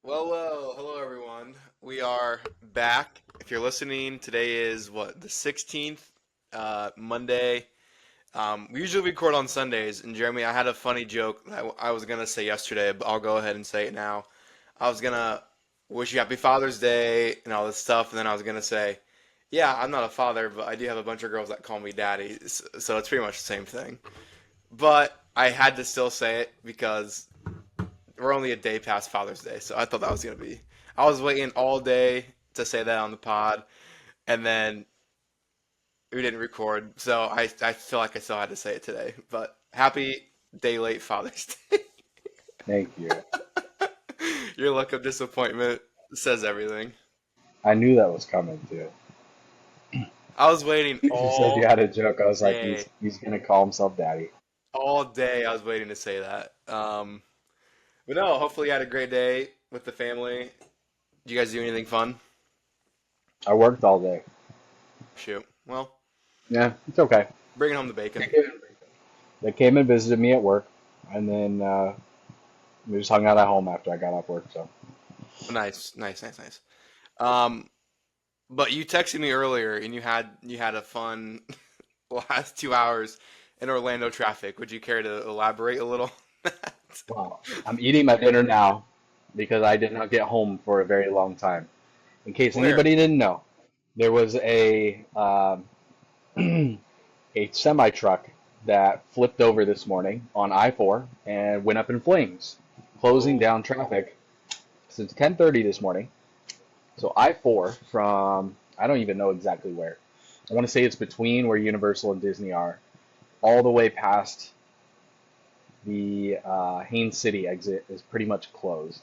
Well, hello everyone. We are back. If you're listening, today is what, the 16th, Monday. We usually record on Sundays, and Jeremy, I had a funny joke that I was gonna say yesterday, but I'll go ahead and say it now. I was gonna wish you happy Father's Day and all this stuff, and then I was gonna say, yeah, I'm not a father, but I do have a bunch of girls that call me daddy, so it's pretty much the same thing. But I had to still say it because we're only a day past Father's Day, so I thought that was gonna be. I was waiting all day to say that on the pod, and then we didn't record, so I feel like I still had to say it today. But happy day late Father's Day. Thank you. Your look of disappointment says everything. I knew that was coming too. I was waiting You said you had a joke. I was like, day, he's gonna call himself daddy. all day. I was waiting to say that. But no, hopefully you had a great day with the family. Did you guys do anything fun? I worked all day. Shoot. Well, Yeah, it's okay. bringing home the They bacon. came they came and visited me at work, and then we just hung out at home after I got off work. So Nice, nice, nice, nice. Um, but you texted me earlier, and you had a fun last 2 hours in Orlando traffic. Would you care to elaborate a little? wow, I'm eating my dinner now because I did not get home for a very long time. In case Where? anybody didn't know, there was a semi truck that flipped over this morning on I-4 and went up in flames, closing Oh, down traffic since 10:30 this morning. So I-4 from I don't even know exactly where. I want to say it's between where Universal and Disney are, all the way past the Haines City exit is pretty much closed.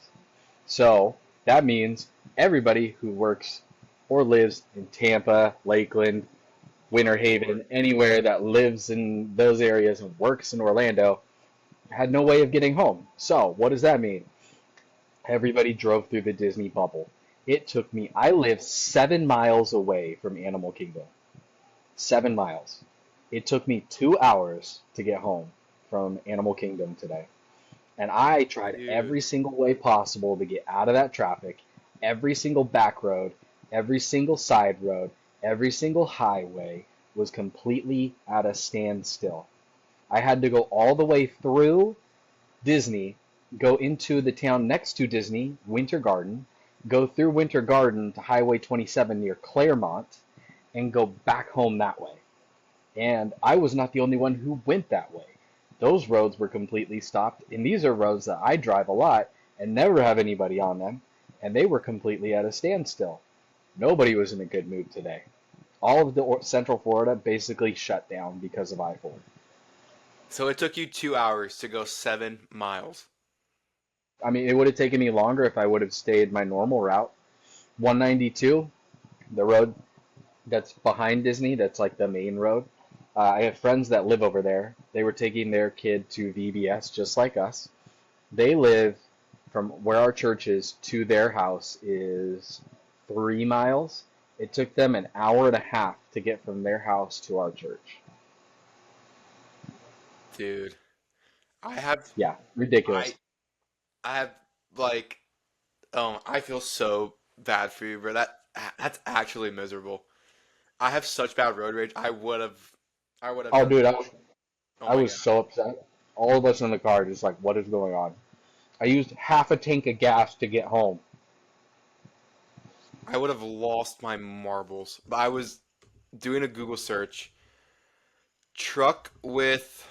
So that means everybody who works or lives in Tampa, Lakeland, Winter Haven, anywhere that lives in those areas and works in Orlando, had no way of getting home. So, what does that mean? Everybody drove through the Disney bubble. It took me, I live 7 miles away from Animal Kingdom. 7 miles. It took me 2 hours to get home from Animal Kingdom today. And I tried dude. every single way possible to get out of that traffic, every single back road, every single side road, every single highway was completely at a standstill. I had to go all the way through Disney, go into the town next to Disney, Winter Garden, go through Winter Garden to Highway 27 near Claremont, and go back home that way. And I was not the only one who went that way. Those roads were completely stopped, and these are roads that I drive a lot and never have anybody on them, and they were completely at a standstill. Nobody was in a good mood today. All of the Central Florida basically shut down because of I-4. So it took you 2 hours to go 7 miles. I mean, it would have taken me longer if I would have stayed my normal route. 192, the road that's behind Disney, that's like the main road. I have friends that live over there. They were taking their kid to VBS just like us. They live from where our church is to their house is 3 miles. It took them an hour and a half to get from their house to our church. Dude, I have Yeah, I ridiculous. I have like I feel so bad for you, bro. That's actually miserable. I have such bad road rage. I would have Oh, done. dude, Oh I my was God. so upset. All of us in the car just like, what is going on? I used half a tank of gas to get home. I would have lost my marbles. But I was doing a Google search. Truck with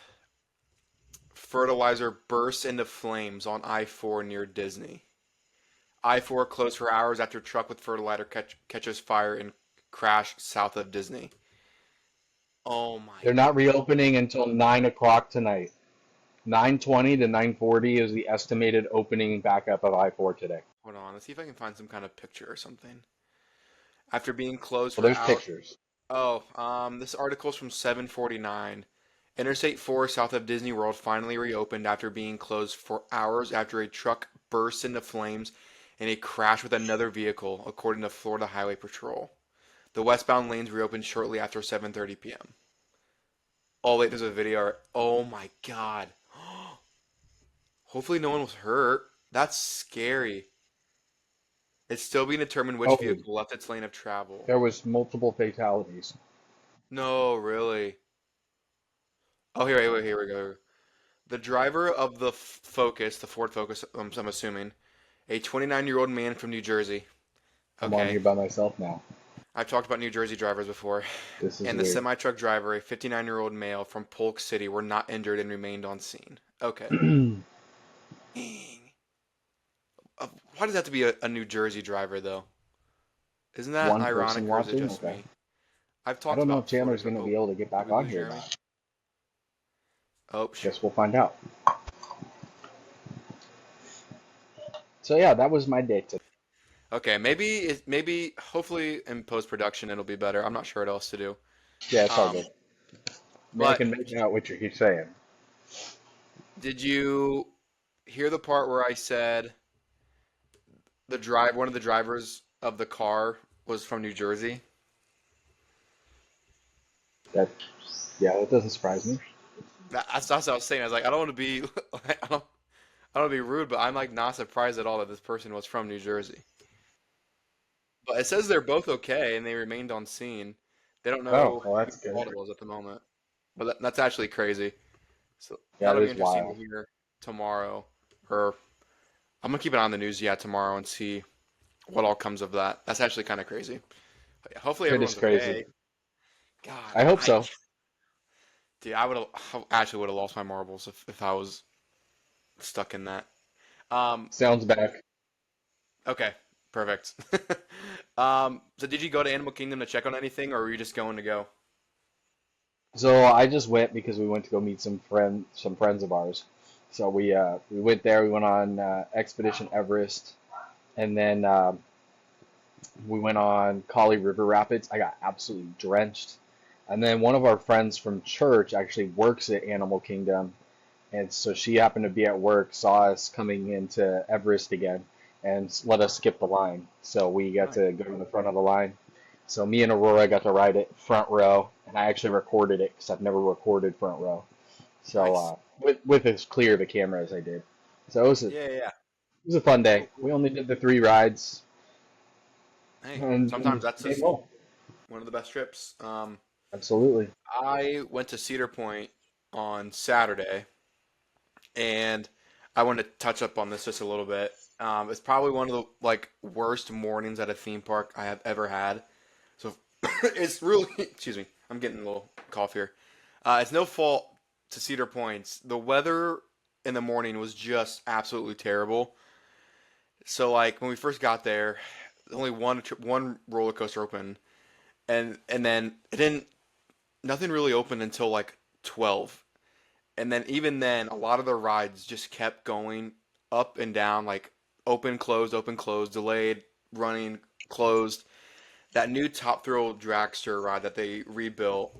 fertilizer bursts into flames on I-4 near Disney. I-4 closed for hours after truck with fertilizer catches fire and crash south of Disney. Oh my They're not reopening until 9 o'clock tonight. 9:20 to 9:40 is the estimated opening back up of I-4 today. Hold on, let's see if I can find some kind of picture or something. After being closed Well, for there's hours. pictures. Oh, this article's from 749. Interstate 4 south of Disney World finally reopened after being closed for hours after a truck burst into flames in a crash with another vehicle, according to Florida Highway Patrol. The westbound lanes reopened shortly after 7:30 p.m. Oh wait, there's a video. Oh my God. Hopefully no one was hurt. That's scary. It's still being determined which Oh, vehicle left its lane of travel. there was multiple fatalities. No, really. Oh, here we go. The driver of the Focus, the Ford Focus, I'm assuming, a 29-year-old man from New Jersey. I'm on Okay, here by myself now. I've talked about New Jersey drivers before. This is And the weird. semi-truck driver, a 59-year-old male from Polk City, were not injured and remained on scene. Okay. One Dang. Why does that have to be a New Jersey driver, though? Isn't that person ironic, or is it watching? just Okay. me? I've I talked don't know if about Florida. Chandler's going to be Oh, able to get did back we on lose here Jeremy? now. Oh, Guess we'll find out. So yeah, that was my day today. okay. Maybe hopefully in post production it'll be better. I'm not sure what else to do. Yeah, it's all Um, good. I mean, I but can make out what you're saying. did you hear the part where I said one of the drivers of the car was from New Jersey? That, yeah, that doesn't surprise me. That's what I was saying. I was like, I don't want to be, I don't want to be rude, but I'm like not surprised at all that this person was from New Jersey. But it says they're both okay and they remained on scene. They don't Oh, know well, who that's the good. fault was at the moment. But that's actually crazy. So Yeah, it that'll be is interesting to wild. hear tomorrow. Or I'm gonna keep it on the news, yeah, tomorrow and see what all comes of that. That's actually kind of crazy. But yeah, hopefully It is everyone's crazy. okay. God, I hope so. dude, I actually would have lost my marbles if I was stuck in that. Um, Sounds back. okay, perfect. So did you go to Animal Kingdom to check on anything, or were you just going to go? So I just went because we went to go meet some friends of ours. So we went there. We went on Expedition Everest, and then we went on Kali River Rapids. I got absolutely drenched. And then one of our friends from church actually works at Animal Kingdom, and so she happened to be at work, saw us coming into Everest again, and let us skip the line. So we got Nice. to go to the front of the line. So me and Aurora got to ride it front row, and I actually recorded it because I've never recorded front row. So Nice. with as clear of a camera as I did. So it Yeah, yeah, yeah. was a fun Cool, day. We cool. only did the three rides, Hey, sometimes and that's came just home. one of the best trips. Absolutely. I went to Cedar Point on Saturday, and I want to touch up on this just a little bit. It's probably one of the like worst mornings at a theme park I have ever had. So it's really, excuse me, I'm getting a little cough here. It's no fault to Cedar Point's. The weather in the morning was just absolutely terrible. So like when we first got there, only one roller coaster open, and then it didn't nothing really opened until like 12. And then even then, a lot of the rides just kept going up and down, like open, closed, delayed, running, closed. That new Top Thrill dragster ride that they rebuilt,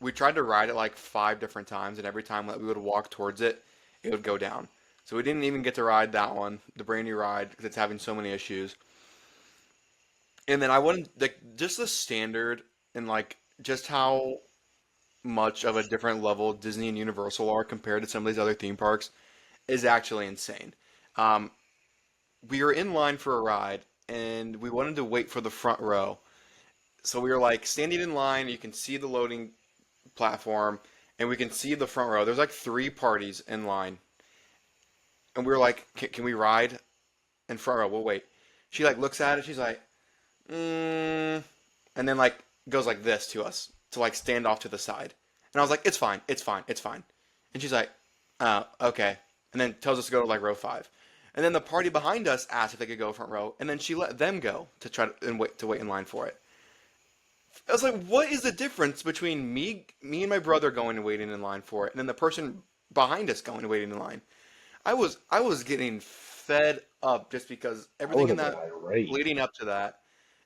we tried to ride it like five different times, and every time that we would walk towards it, it would go down. So we didn't even get to ride that one, the brand new ride, because it's having so many issues. And then I wouldn't like just the standard and like just how much of a different level Disney and Universal are compared to some of these other theme parks is actually insane. Um, we were in line for a ride and we wanted to wait for the front row. So we were like standing in line, you can see the loading platform and we can see the front row. There's like three parties in line. And we were like, can we ride in front row? We'll wait. She like looks at it, she's like, and then like goes like this to us to like stand off to the side. And I was like, it's fine, it's fine, it's fine. And she's like, oh, okay. And then tells us to go to like row five. And then the party behind us asked if they could go front row, and then she let them go to try to wait in line for it. I was like, what is the difference between me and my brother going and waiting in line for it, and then the person behind us going and waiting in line? I was getting fed up just because I everything would in have been that irate. leading up to that,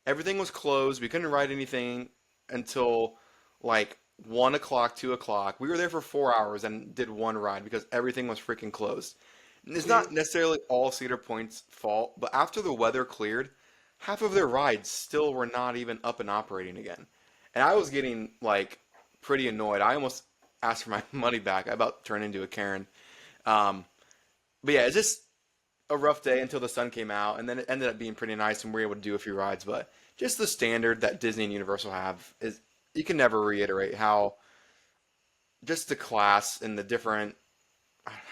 everything was closed. We couldn't ride anything until like 1 o'clock, 2 o'clock. We were there for 4 hours and did one ride because everything was freaking closed. And it's not necessarily all Cedar Point's fault, but after the weather cleared, half of their rides still were not even up and operating again. And I was getting like pretty annoyed. I almost asked for my money back. I about turned into a Karen. Um, but yeah, it's just a rough day until the sun came out, and then it ended up being pretty nice, and we were able to do a few rides. But just the standard that Disney and Universal have is you can never reiterate how just the class and the different.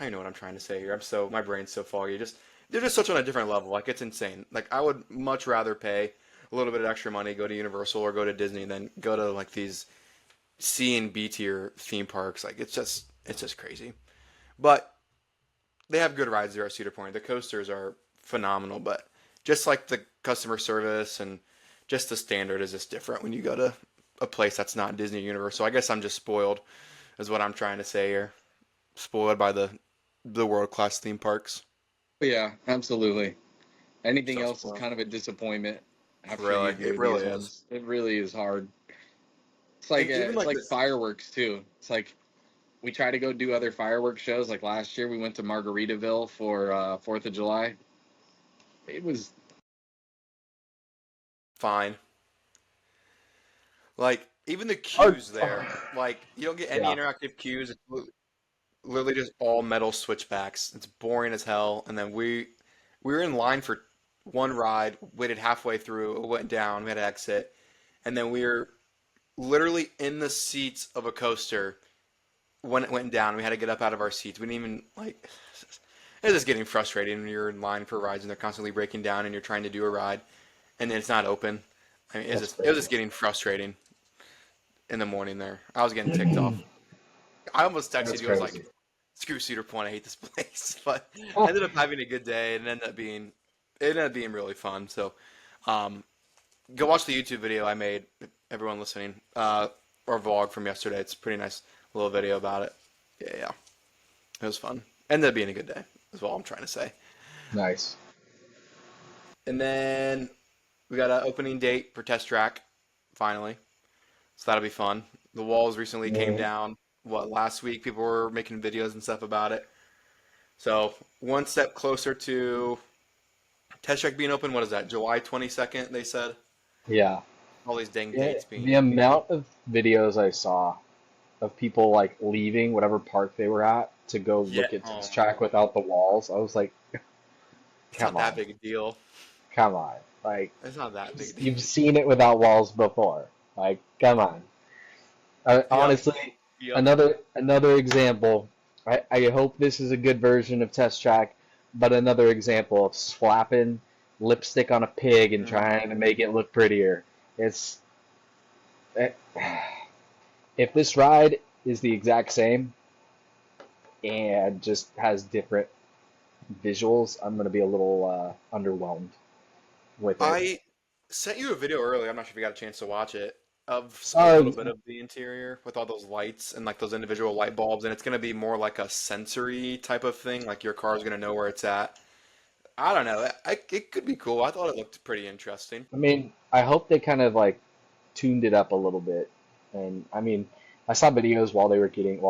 I know what I'm trying to say here. My brain's so foggy. Just they're just such on a different level. Like it's insane. Like I would much rather pay a little bit of extra money, go to Universal or go to Disney than go to like these C and B tier theme parks. Like it's just crazy. But they have good rides there at Cedar Point. The coasters are phenomenal, but just like the customer service and just the standard is just different when you go to a place that's not Disney or Universal. I guess I'm just spoiled, is what I'm trying to say here. Spoiled by the world class theme parks. Yeah, absolutely. Anything So else is spoiled. kind of a disappointment after you Really, it do really these is. ones. It really is hard. And even It's like like this, fireworks too. It's like we try to go do other fireworks shows. Like last year, we went to Margaritaville for 4th of July. It was fine. Like even the Hard. queues there, like you don't get any Yeah. interactive queues. It's literally just all metal switchbacks. It's boring as hell. And then we were in line for one ride, waited halfway through, it went down, we had to exit, and then we were literally in the seats of a coaster when it went down. We had to get up out of our seats. We didn't even like. It's just getting frustrating when you're in line for rides and they're constantly breaking down and you're trying to do a ride and it's not open. I mean, That's it was crazy. just getting frustrating in the morning there. I was getting ticked off. I almost texted That's you. I was like, crazy. screw Cedar Point. I hate this place. But I ended up having a good day, and it ended up being really fun. So, um, go watch the YouTube video I made. Everyone listening, or vlog from yesterday. It's a pretty nice little video about it. Yeah, yeah, it was fun. Ended up being a good day. Is all I'm trying to say. Nice. And then we got an opening date for Test Track, finally. So that'll be fun. The walls recently came Mhm. down. What, last week? People were making videos and stuff about it. So one step closer to Test Track being open. What is that? July 22nd, they said. Yeah. All these dang Yeah. dates being. The amount of videos I saw of people like leaving whatever park they were at to go Yeah. look at Oh Test my. Track without the walls, I was like, It's not come that on, big a deal. come on. Like, It's not that big a deal. you've seen it without walls before. Like, come on. Yep. Honestly, Yep. another example. I hope this is a good version of Test Track, but another example of slapping lipstick on a pig and Mm. trying to make it look prettier. It's eh, if this ride is the exact same and just has different visuals, I'm gonna be a little underwhelmed with it. I sent you a video earlier. I'm not sure if you got a chance to watch it of a Uh, little bit of the interior with all those lights and like those individual light bulbs, and it's gonna be more like a sensory type of thing. Like your car's gonna know where it's at. I don't know. It could be cool. I thought it looked pretty interesting. I mean, I hope they kind of like tuned it up a little bit. And I mean, I saw videos while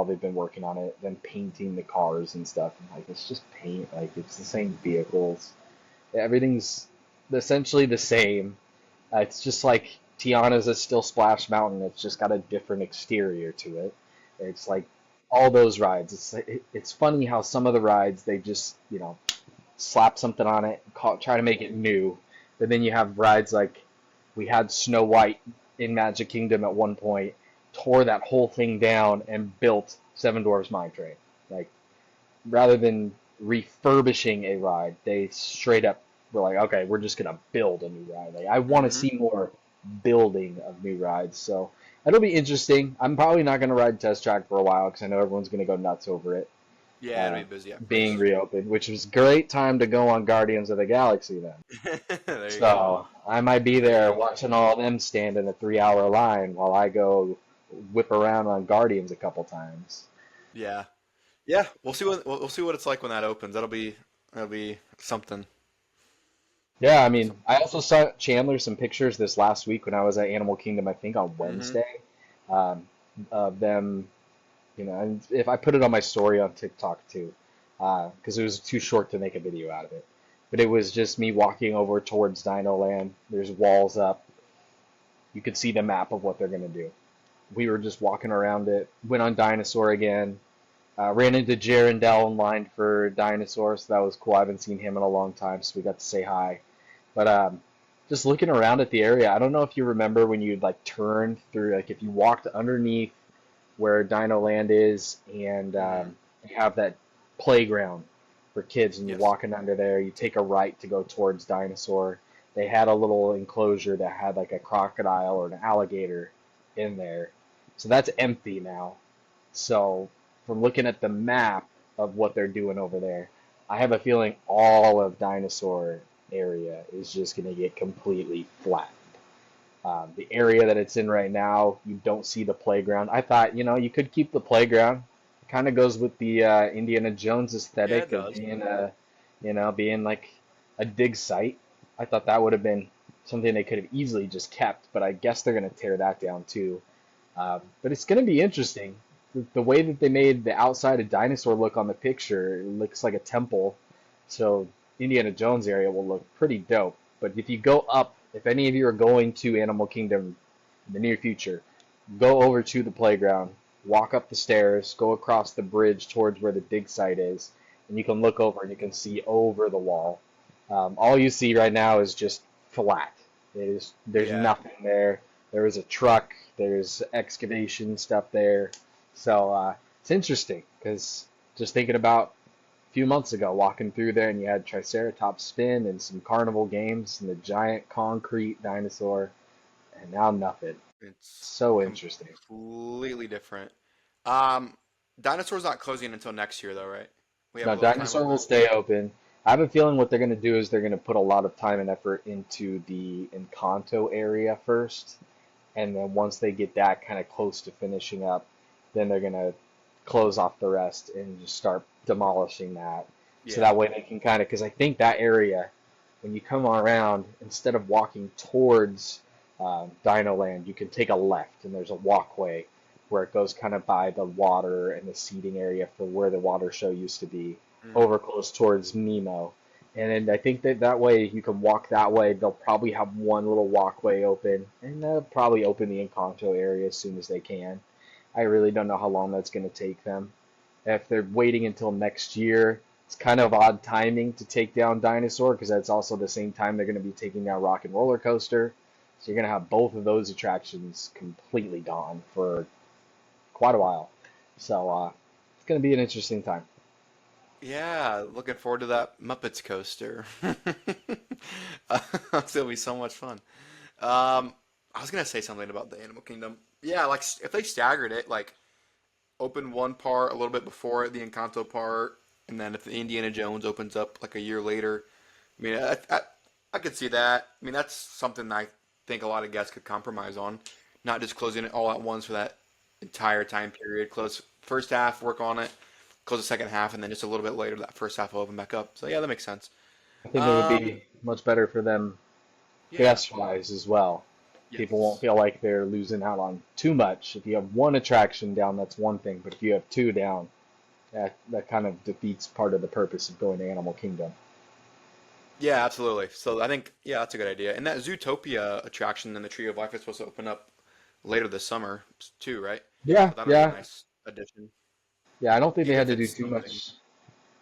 they've been working on it, them painting the cars and stuff. And like, it's just paint. Like, it's the same vehicles. Everything's essentially the same. It's just like Tiana's is still Splash Mountain. It's just got a different exterior to it. It's like all those rides. It's funny how some of the rides they just slap something on it, try to make it new. But then you have rides like we had Snow White in Magic Kingdom at one point, tore that whole thing down and built Seven Dwarfs Mine Train. Like rather than refurbishing a ride, they straight up were like, okay, we're just gonna build a new ride. Like I want to Hmm. see more building of new rides. So it'll be interesting. I'm probably not gonna ride Test Track for a while because I know everyone's gonna go nuts over it Yeah, it'll uh, be busy at being first. reopened, which was great time to go on Guardians of the Galaxy then. There you go. So I might be There you there go. watching all of them stand in a 3 hour line while I go whip around on Guardians a couple times. Yeah. Yeah, we'll see what it's like when that opens. That'll be something. Yeah, I mean, Some. I also saw Chandler some pictures this last week when I was at Animal Kingdom, I think on Hmm. Wednesday, um, of them, and if I put it on my story on TikTok too, because it was too short to make a video out of it. But it was just me walking over towards Dino Land. There's walls up. You could see the map of what they're gonna do. We were just walking around it. Went on Dinosaur again. Ran into Jarendell in line for dinosaurs, so that was cool. I haven't seen him in a long time, so we got to say hi. But just looking around at the area, I don't know if you remember when you'd like turn through, like if you walked underneath where Dino Land is, and Hmm. you have that playground for kids, and you're Yes. walking under there. You take a right to go towards Dinosaur. They had a little enclosure that had like a crocodile or an alligator in there, so that's empty now. So from looking at the map of what they're doing over there, I have a feeling all of Dinosaur area is just going to get completely flat. The area that it's in right now, you don't see the playground. I thought, you could keep the playground. It kind of goes with the Indiana Jones Yeah, aesthetic it of does. being being like a dig site. I thought that would have been something they could have easily just kept, but I guess they're going to tear that down too. But it's going to be interesting. The way that they made the outside of Dinosaur look on the picture, it looks like a temple. So Indiana Jones area will look pretty dope. But if you go up, if any of you are going to Animal Kingdom in the near future, go over to the playground, walk up the stairs, go across the bridge towards where the dig site is, and you can look over and you can see over the wall. All you see right now is just flat. There's Yeah. nothing there. There is a truck. There's excavation stuff there. So it's interesting because just thinking about a few months ago, walking through there, and you had Triceratops spin and some carnival games and the giant concrete dinosaur, and now nothing. It's So interesting. completely different. Um, Dinosaur's not closing until next year, though, right? We have a Now, little time dinosaur on will that. stay open. I have a feeling what they're going to do is they're going to put a lot of time and effort into the Encanto area first, and then once they get that kind of close to finishing up, then they're going to close off the rest and just start demolishing that. So Yeah. that way they can kind of, because I think that area, when you come around, instead of walking towards Dino Land, you can take a left, and there's a walkway where it goes kind of by the water and the seating area for where the water show used to be, Mm. over close towards Nemo. And then I think that that way you can walk that way. They'll probably have one little walkway open, and they'll probably open the Encanto area as soon as they can. I really don't know how long that's going to take them. If they're waiting until next year, it's kind of odd timing to take down Dinosaur because that's also the same time they're going to be taking down Rock and Roller Coaster. So you're going to have both of those attractions completely gone for quite a while. So it's going to be an interesting time. Yeah, looking forward to that Muppets coaster. It's gonna be so much fun. I was gonna say something about the Animal Kingdom. Yeah, like if they staggered it, like open one part a little bit before the Encanto part, and then if the Indiana Jones opens up like a year later, I mean, I could see that. I mean, that's something I think a lot of guests could compromise on, not just closing it all at once for that entire time period. Close first half, work on it, close the second half, and then just a little bit later, that first half will open back up. So yeah, that makes sense. I think it would Um, be much better for them yeah, guest-wise as well. People won't yes, feel like they're losing out on too much. If you have one attraction down, that's one thing, but if you have two down, that kind of defeats part of the purpose of going to Animal Kingdom. yeah, absolutely. So I think yeah, that's a good idea. And that Zootopia attraction in the Tree of Life is supposed to open up later this summer too, right? Yeah, So that'll be a yeah, nice addition, yeah. I don't think they even had if to do it's too something. much.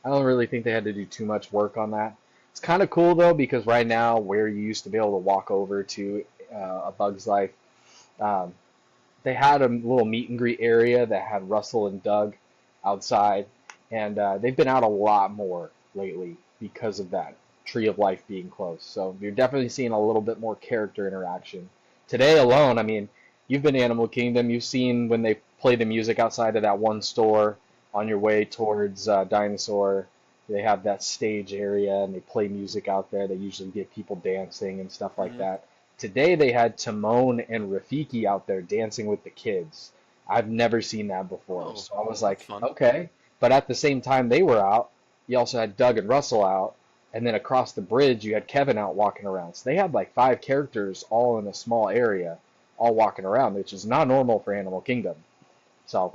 I don't really think they had to do too much work on that. It's kind of cool though because right now, where you used to be able to walk over to a Bug's Life, um, they had a little meet and greet area that had Russell and Doug outside, and they've been out a lot more lately because of that Tree of Life being closed. So you're definitely seeing a little bit more character interaction. Today alone, I mean, you've been to Animal Kingdom, you've seen when they play the music outside of that one store on your way towards Dinosaur. They have that stage area and they play music out there. They usually get people dancing and stuff like Hmm. that. Today they had Timon and Rafiki out there dancing with the kids. I've never seen that before. Oh, So I was that's like, fun. okay. But at the same time they were out, you also had Doug and Russell out. And then across the bridge, you had Kevin out walking around. So they had like five characters all in a small area, all walking around, which is not normal for Animal Kingdom. So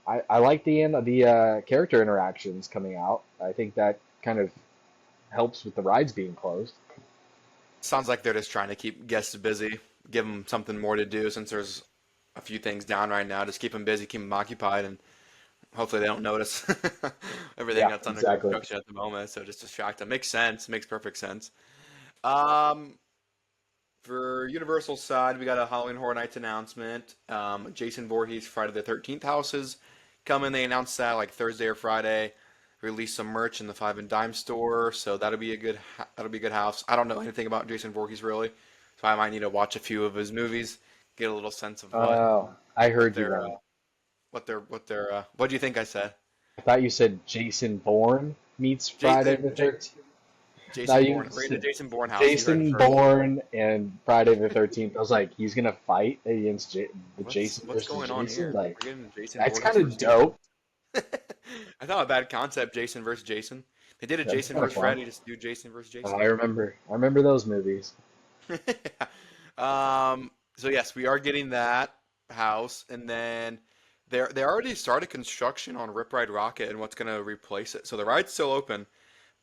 I like the character interactions coming out. I think that kind of helps with the rides being closed. Sounds like they're just trying to keep guests busy, give them something more to do since there's a few things down right now. Just keep them busy, keep them occupied, and Hopefully they don't notice everything Yeah, that's under exactly. construction at the moment, so just distract them. Makes sense. Makes perfect sense. Um, for Universal side, we got a Halloween Horror Nights announcement. Jason Voorhees Friday the 13th house is coming. They announced that like Thursday or Friday. Release some merch in the Five and Dime store, so that'll be a good house. I don't know anything about Jason Voorhees really, so I might need to watch a few of his movies, get a little sense of Oh, I what heard you their wrong. what do you think I said? I thought you said Jason Bourne meets Friday the J 13th. I Jason thought you Bourne, rated said Jason Bourne house. You heard it Jason first. Bourne and Friday the 13th. I was like, he's gonna fight against the Jason What's versus going on Jason. here? Like, We're getting Jason that's Voorhees kind of versus Jason. dope. I thought a bad concept, Jason versus Jason. They did a That'd be Jason kind of versus fun. Freddy, just do Jason versus Oh, Jason. I remember those movies. So yes, we are getting that house, and then they already started construction on Rip Ride Rocket and what's gonna replace it. So the ride's still open,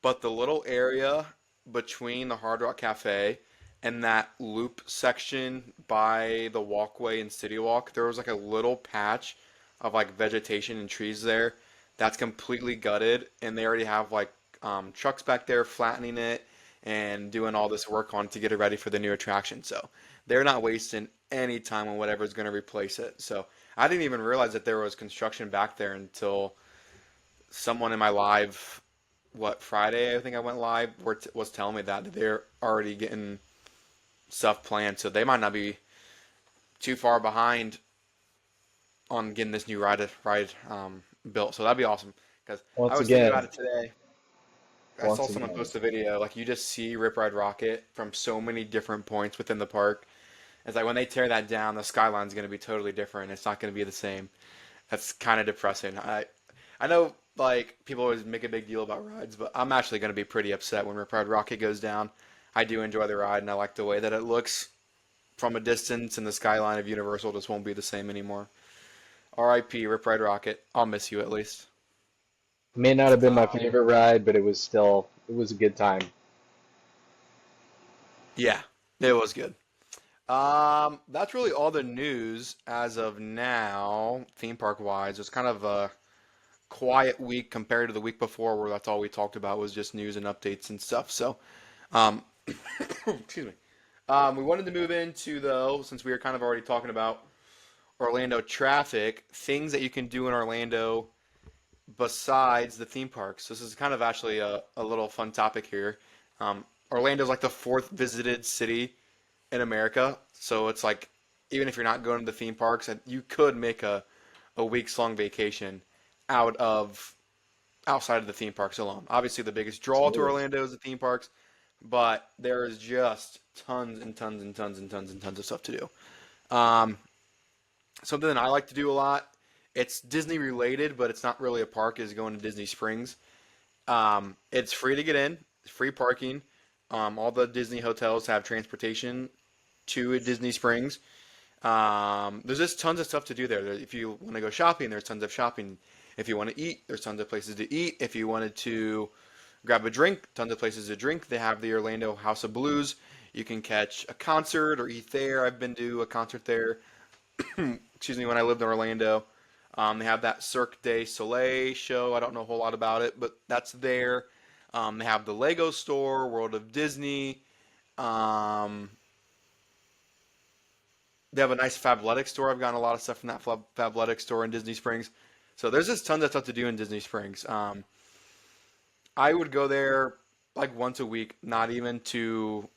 but the little area between the Hard Rock Cafe and that loop section by the walkway and City Walk, there was like a little patch of like vegetation and trees there that's completely gutted, and they already have like trucks back there flattening it and doing all this work on it to get it ready for the new attraction. So they're not wasting any time on whatever's going to replace it. So I didn't even realize that there was construction back there until someone in my live, what, Friday, I think I went live, was telling me that they're already getting stuff planned. So they might not be too far behind on getting this new ride built. So that'd be awesome. Because I Once was thinking about again, it today. I saw once someone again. post a video, like you just see Rip Ride Rocket from so many different points within the park. It's like when they tear that down, the skyline's going to be totally different. It's not going to be the same. That's kind of depressing. I know like people always make a big deal about rides, but I'm actually going to be pretty upset when Rip Ride Rocket goes down. I do enjoy the ride, and I like the way that it looks from a distance, and the skyline of Universal just won't be the same anymore. R.I.P. Rip Ride Rocket. I'll miss you at least. May not have been my Um, favorite ride, but it was a good time. yeah, it was good. That's really all the news as of now, theme park wise. It's kind of a quiet week compared to the week before, where that's all we talked about was just news and updates and stuff. So, um, excuse me. We wanted to move into though, since we were kind of already talking about Orlando traffic, things that you can do in Orlando besides the theme parks. This is kind of actually a little fun topic here. Orlando's like the fourth visited city in America. So it's like, even if you're not going to the theme parks, and you could make a weeks long vacation out of outside of the theme parks alone. Obviously, the biggest draw to Absolutely. Orlando is the theme parks, but there is just tons and tons and tons and tons and tons of stuff to do. Something that I like to do a lot. It's Disney related, but it's not really a park. Is going to Disney Springs. It's free to get in, free parking. All the Disney hotels have transportation to Disney Springs. There's just tons of stuff to do there. If you want to go shopping, there's tons of shopping. If you want to eat, there's tons of places to eat. If you wanted to grab a drink, tons of places to drink. They have the Orlando House of Blues. You can catch a concert or eat there. I've been to a concert there. Excuse me, when I lived in Orlando. They have that Cirque du Soleil show. I don't know a whole lot about it, but that's there. They have the Lego store, World of Disney. Um, they have a nice Fabletics store. I've gotten a lot of stuff from that Fabletics store in Disney Springs. So there's just tons of stuff to do in Disney Springs. I would go there like once a week, not even to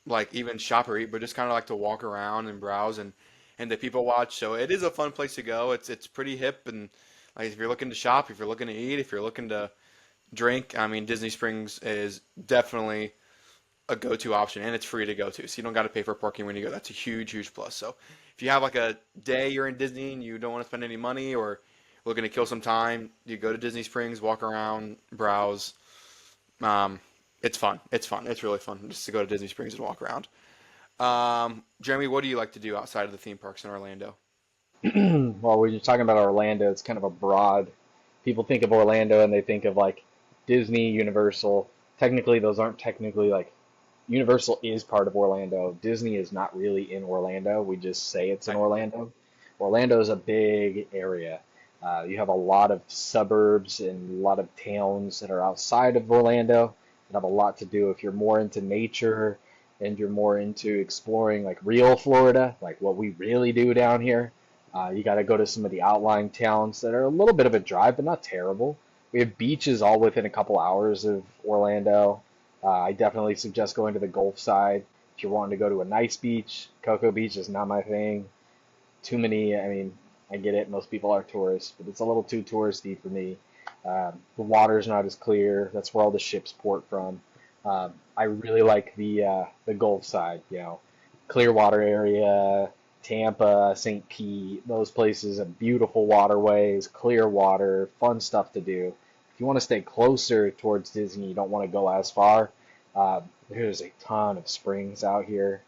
like even shop or eat, but just kind of like to walk around and browse and the people watch. So it is a fun place to go. It's pretty hip, and like if you're looking to shop, if you're looking to eat, if you're looking to drink, I mean Disney Springs is definitely a go-to option, and it's free to go to, so you don't got to pay for parking when you go. That's a huge, huge plus. So if you have like a day you're in Disney and you don't want to spend any money or looking to kill some time, you go to Disney Springs, walk around, browse. Um, it's fun. It's fun. It's really fun just to go to Disney Springs and walk around. Jeremy, what do you like to do outside of the theme parks in Orlando? Well, when you're talking about Orlando, it's kind of a broad. People think of Orlando and they think of like Disney, Universal. Technically, those aren't technically like Universal is part of Orlando. Disney is not really in Orlando. We just say it's in Technically. Orlando. Orlando is a big area. You have a lot of suburbs and a lot of towns that are outside of Orlando that have a lot to do. If you're more into nature and you're more into exploring like real Florida, like what we really do down here, you got to go to some of the outlying towns that are a little bit of a drive, but not terrible. We have beaches all within a couple hours of Orlando. I definitely suggest going to the Gulf side. If you're wanting to go to a nice beach, Cocoa Beach is not my thing. Too many, I mean, I get it, most people are tourists, but it's a little too touristy for me. The water's not as clear. That's where all the ships port from. I really like the Gulf side, Clearwater area, Tampa, St. Pete, those places have beautiful waterways, clear water, fun stuff to do. If you want to stay closer towards Disney, you don't want to go as far. There's a ton of springs out here.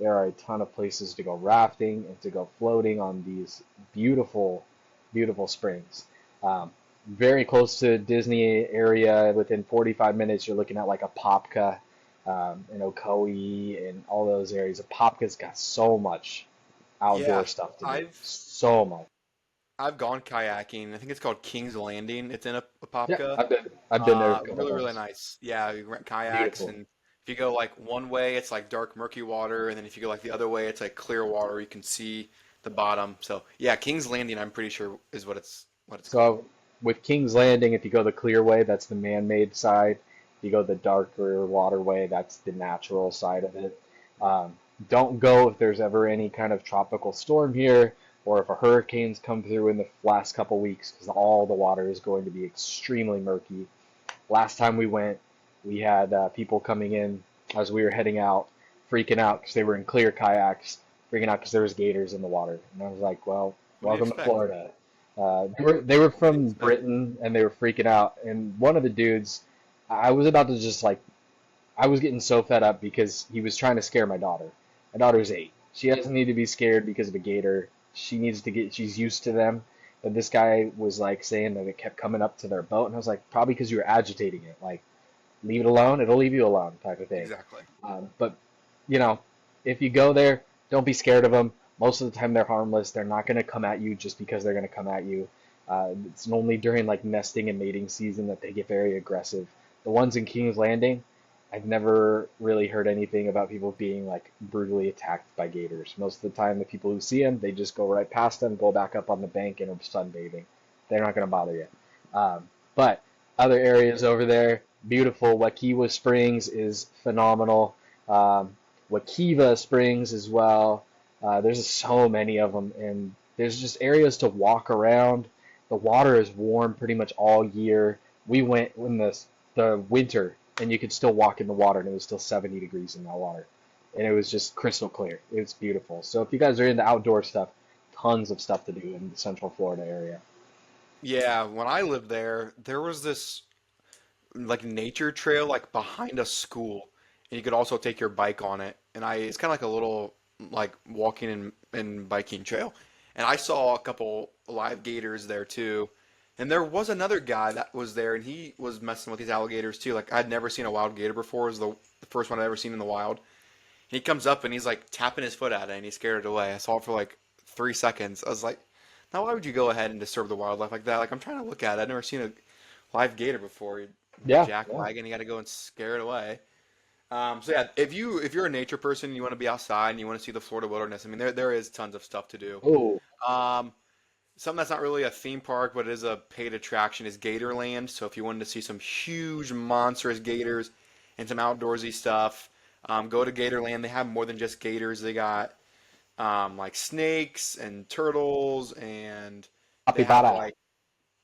There are a ton of places to go rafting and to go floating on these beautiful, beautiful springs. Um, Very close to Disney area, within 45 minutes, you're looking at like a Popka, and Ocoee and all those areas. Popka's got so much outdoor Yeah, stuff to do. I've So much. I've gone kayaking. I think it's called King's Landing. It's in a Yeah, Apopka. I've been there a couple Really, really times. nice. Yeah, you rent kayaks, Beautiful. and if you go like one way, it's like dark, murky water, and then if you go like the other way, it's like clear water. You can see the bottom. So yeah, King's Landing, I'm pretty sure is what it's called. So with King's Landing, if you go the clear way, that's the man-made side. If you go the darker waterway, that's the natural side of it. Um, don't go if there's ever any kind of tropical storm here, or if a hurricane's come through in the last couple weeks, because all the water is going to be extremely murky. Last time we went, we had people coming in as we were heading out, freaking out because they were in clear kayaks, freaking out because there was gators in the water. And I was like, well, What do you welcome to expect? Florida. They were What do you from expect? Britain and they were freaking out. And one of the dudes, I was about to just like, I was getting so fed up because he was trying to scare my daughter. My daughter's 8. She doesn't need to be scared because of a gator. She's used to them. But this guy was like saying that it kept coming up to their boat, and I was like, probably because you were agitating it. Like, leave it alone, it'll leave you alone, type of thing. Exactly. But you know, if you go there, don't be scared of them. Most of the time, they're harmless. They're not going to come at you just because they're going to come at you. It's only during like nesting and mating season that they get very aggressive. The ones in King's Landing, I've never really heard anything about people being like brutally attacked by gators. Most of the time, the people who see them, they just go right past them, go back up on the bank, and are sunbathing. They're not going to bother you. But other areas over there, beautiful. Wakiwa Springs is phenomenal. Wakiva Springs as well. There's just so many of them, and there's just areas to walk around. The water is warm pretty much all year. We went in the winter, and you could still walk in the water, and it was still 70 degrees in that water, and it was just crystal clear. It was beautiful. So if you guys are into outdoor stuff, tons of stuff to do in the Central Florida area. Yeah, when I lived there, there was this like nature trail like behind a school, and you could also take your bike on it. And it's kind of like a little like walking and biking trail. And I saw a couple live gators there too. And there was another guy that was there, and he was messing with these alligators too. Like I'd never seen a wild gator before. It was the first one I'd ever seen in the wild. And he comes up and he's like tapping his foot at it, and he scared it away. I saw it for like 3 seconds. I was like, now why would you go ahead and disturb the wildlife like that? Like I'm trying to look at it. I've never seen a live gator before. Yeah, Jack yeah. wagon, you got to go and scare it away. So yeah, if you're a nature person, you want to be outside and you want to see the Florida wilderness. I mean, there is tons of stuff to do. Oh, Um, Something that's not really a theme park, but it is a paid attraction, is Gatorland. So if you wanted to see some huge, monstrous gators and some outdoorsy stuff, go to Gatorland. They have more than just gators. They got like snakes and turtles, and they have capybara. like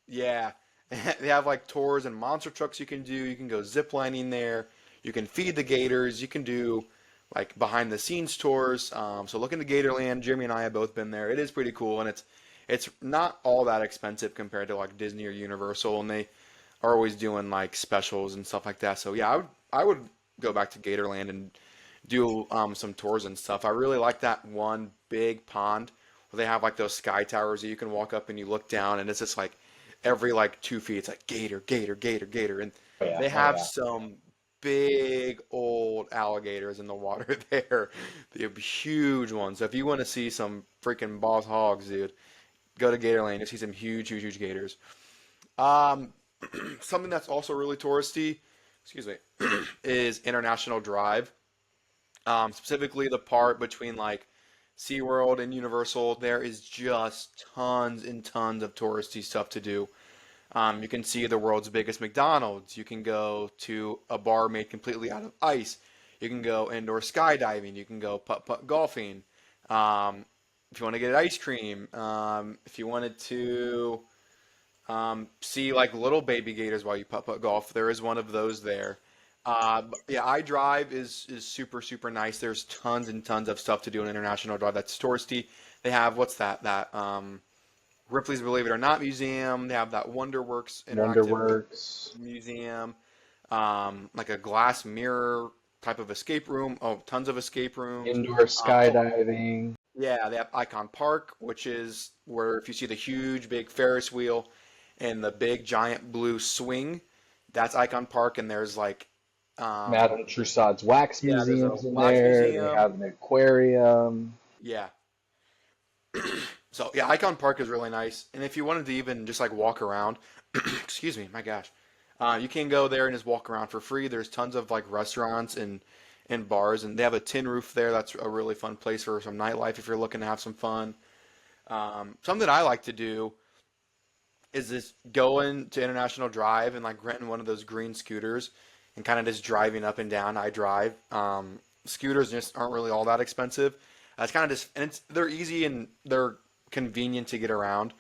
yeah, they have like tours and monster trucks you can do. You can go zip lining there. You can feed the gators. You can do like behind the scenes tours. So look into Gatorland. Jeremy and I have both been there. It is pretty cool, and it's not all that expensive compared to like Disney or Universal, and they are always doing like specials and stuff like that. So yeah, I would go back to Gatorland and do some tours and stuff. I really like that one big pond where they have like those sky towers that you can walk up and you look down, and it's just like every like 2 feet, it's like gator, gator, gator, gator, and Oh yeah, they oh have yeah. some big old alligators in the water there. They have huge ones. So if you want to see some freaking boss hogs, dude, Go to Gator Lane. You'll see some huge, huge, huge gators. Um, something that's also really touristy, excuse me, is International Drive. Specifically the part between like SeaWorld and Universal. There is just tons and tons of touristy stuff to do. You can see the world's biggest McDonald's. You can go to a bar made completely out of ice. You can go indoor skydiving. You can go putt-putt golfing. Um, if you want to get ice cream, if you wanted to see like little baby gators while you putt-putt golf, there is one of those there. But yeah, iDrive is super super nice. There's tons and tons of stuff to do in International Drive that's touristy. They have what's that Ripley's Believe It or Not museum. They have that WonderWorks interactive Wonderworks, museum, like a glass mirror type of escape room. Oh, tons of escape rooms. indoor Oh, skydiving. yeah, they have Icon Park, which is where if you see the huge big Ferris wheel and the big giant blue swing, that's Icon Park, and there's like um, Madame Tussauds Wax yeah, there's a Museum's in wax there. They museum. have an aquarium. Yeah. So yeah, Icon Park is really nice. And if you wanted to even just like walk around, excuse me, my gosh, you can go there and just walk around for free. There's tons of like restaurants and bars, and they have a tin roof there. That's a really fun place for some nightlife if you're looking to have some fun. Something I like to do is just going to International Drive and like renting one of those green scooters and kind of just driving up and down. I drive. Scooters just aren't really all that expensive. It's kind of just, and they're easy and they're convenient to get around.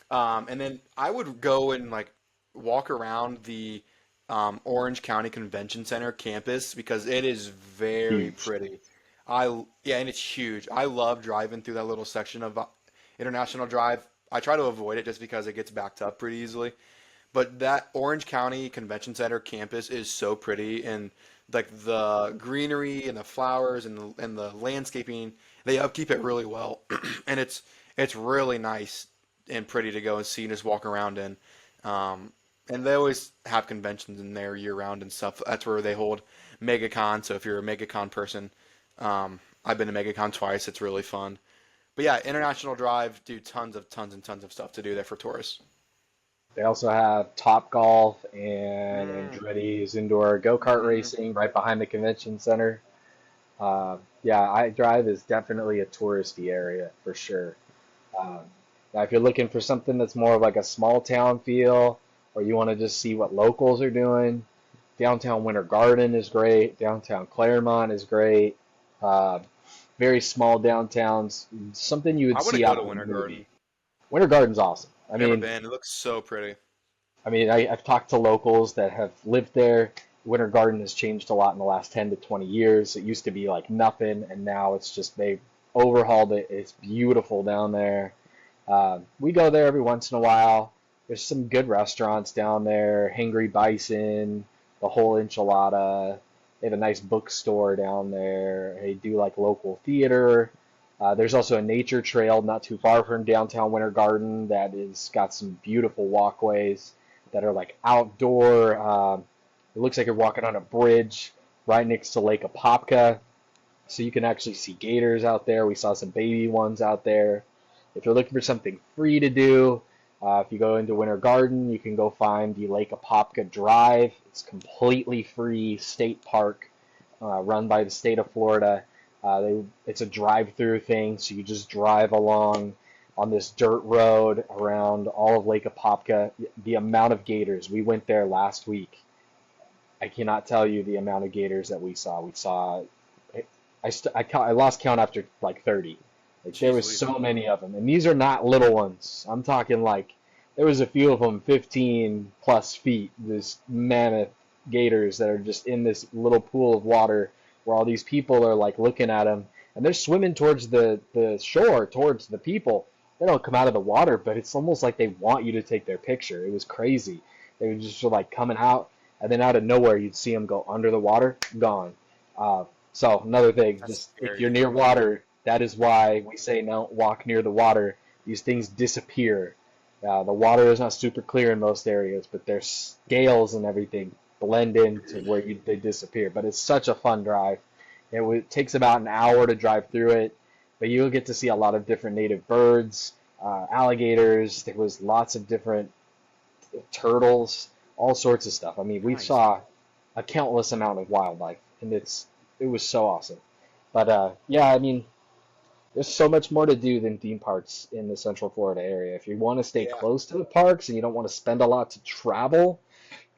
And then I would go and like walk around the Orange County Convention Center campus because it is very Huge. pretty. Yeah, and it's huge. I love driving through that little section of International Drive. I try to avoid it just because it gets backed up pretty easily. But that Orange County Convention Center campus is so pretty, and like the greenery and the flowers and the landscaping, they upkeep it really well, and it's really nice and pretty to go and see and just walk around in. Um, and they always have conventions in there year round and stuff. That's where they hold MegaCon. So if you're a MegaCon person, I've been to MegaCon twice. It's really fun. But yeah, International Drive do tons and tons of stuff to do there for tourists. They also have Top Golf and Mm, Andretti's indoor go-kart hmm. racing right behind the convention center. Yeah, iDrive is definitely a touristy area for sure. Um, Now, if you're looking for something that's more of like a small town feel, or you want to just see what locals are doing, downtown Winter Garden is great. Downtown Claremont is great. Uh, Very small downtowns, something you would I want to see go out to in a Winter movie. Garden. Winter Garden's awesome. Never been. It looks so pretty. I've talked to locals that have lived there. Winter Garden has changed a lot in the last 10 to 20 years. It used to be like nothing, and now it's just they overhauled it. It's beautiful down there. We go there every once in a while. There's some good restaurants down there. Hangry Bison, the whole enchilada. They have a nice bookstore down there. They do like local theater. There's also a nature trail not too far from downtown Winter Garden that is got some beautiful walkways that are like outdoor. It looks like you're walking on a bridge right next to Lake Apopka, so you can actually see gators out there. We saw some baby ones out there. If you're looking for something free to do, if you go into Winter Garden, you can go find the Lake Apopka Drive. It's completely free state park run by the state of Florida. It's a drive-through thing, so you just drive along on this dirt road around all of Lake Apopka. The amount of gators, we went there last week. I cannot tell you the amount of gators that we saw. I lost count after like 30. Like there Jeez was Louise. so many of them, and these are not little ones. I'm talking like there was a few of them 15 plus feet. This mammoth gators that are just in this little pool of water where all these people are like looking at them, and they're swimming towards the shore, towards the people. They don't come out of the water, but it's almost like they want you to take their picture. It was crazy. They were just like coming out, and then out of nowhere, you'd see them go under the water, gone. Uh, so another thing, That's just if you're scary. near water, that is why we say don't walk near the water. These things disappear. The water is not super clear in most areas, but their scales and everything blend into where they disappear. But it's such a fun drive. Takes about an hour to drive through it, but you'll get to see a lot of different native birds. alligators. There was lots of different turtles, all sorts of stuff. I mean, we Nice. saw a countless amount of wildlife, and it was so awesome. But yeah, I mean, there's so much more to do than theme parks in the Central Florida area. If you want to stay Yeah, close to the parks and you don't want to spend a lot to travel,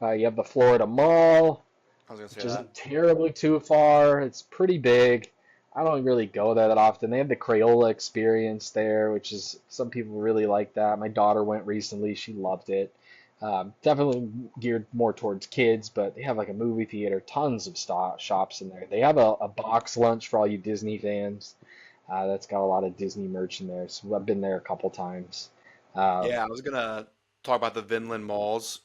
you have the Florida Mall, I was gonna say which that. isn't terribly too far. It's pretty big. I don't really go there that often. They have the Crayola experience there, which is some people really like that. My daughter went recently. She loved it. Definitely geared more towards kids, but they have like a movie theater, tons of shops in there. They have a box lunch for all you Disney fans. That's got a lot of Disney merch in there. So I've been there a couple times. Um, Yeah, I was gonna talk about the Vinland malls.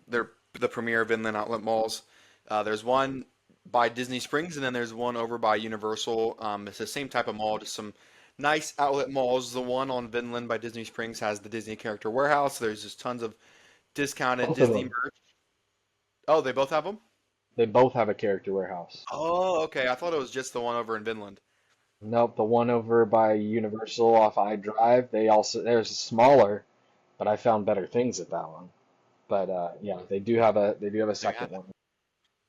They're the premier Vinland outlet malls. There's one by Disney Springs, and then there's one over by Universal. It's the same type of mall, just some nice outlet malls. The one on Vinland by Disney Springs has the Disney Character Warehouse. There's just tons of discounted both of Disney them. merch. Oh, they both have them? They both have a character warehouse. Oh, okay. I thought it was just the one over in Vinland. Nope, the one over by Universal off I Drive, there's smaller, but I found better things at that one. But yeah, they do have a They have second it. one.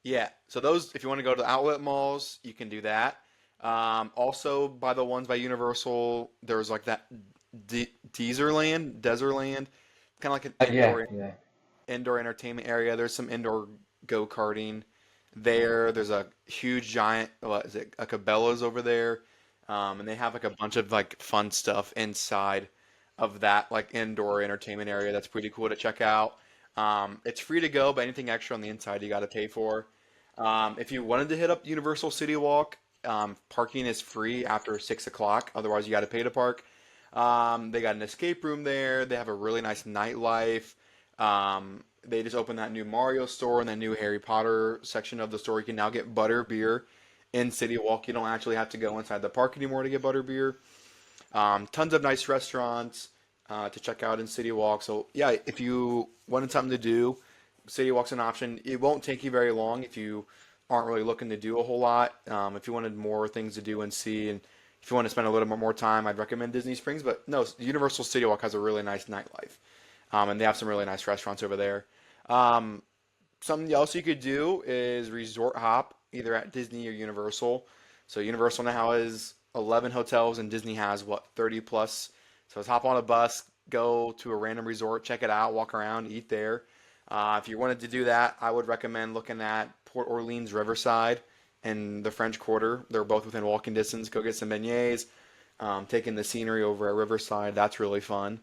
Yeah. So those, if you want to go to the outlet malls, you can do that. Also, by the ones by Universal, there's like that Desertland, kind of like an Yeah, yeah. indoor entertainment area. There's some indoor go-karting there. There's a huge giant, what is it, a Cabela's over there. And they have like a bunch of like fun stuff inside of that like indoor entertainment area that's pretty cool to check out. It's free to go, but anything extra on the inside you got to pay for. If you wanted to hit up Universal City Walk, parking is free after 6 o'clock. Otherwise, you got to pay to park. They got an escape room there. They have a really nice nightlife. They just opened that new Mario store and the new Harry Potter section of the store. You can now get butter beer in City Walk. You don't actually have to go inside the park anymore to get butter beer. Tons of nice restaurants to check out in City Walk. So yeah, if you wanted something to do, City Walk's an option. It won't take you very long if you aren't really looking to do a whole lot. If you wanted more things to do and see, and if you want to spend a little bit more time, I'd recommend Disney Springs. But no, Universal City Walk has a really nice nightlife, and they have some really nice restaurants over there. Um, Something else you could do is resort hop either at Disney or Universal. So Universal now has 11 hotels and Disney has what 30 plus. So let's hop on a bus, go to a random resort, check it out, walk around, eat there. If you wanted to do that, I would recommend looking at Port Orleans Riverside and the French Quarter. They're both within walking distance. Go get some beignets, taking the scenery over at Riverside. That's really fun.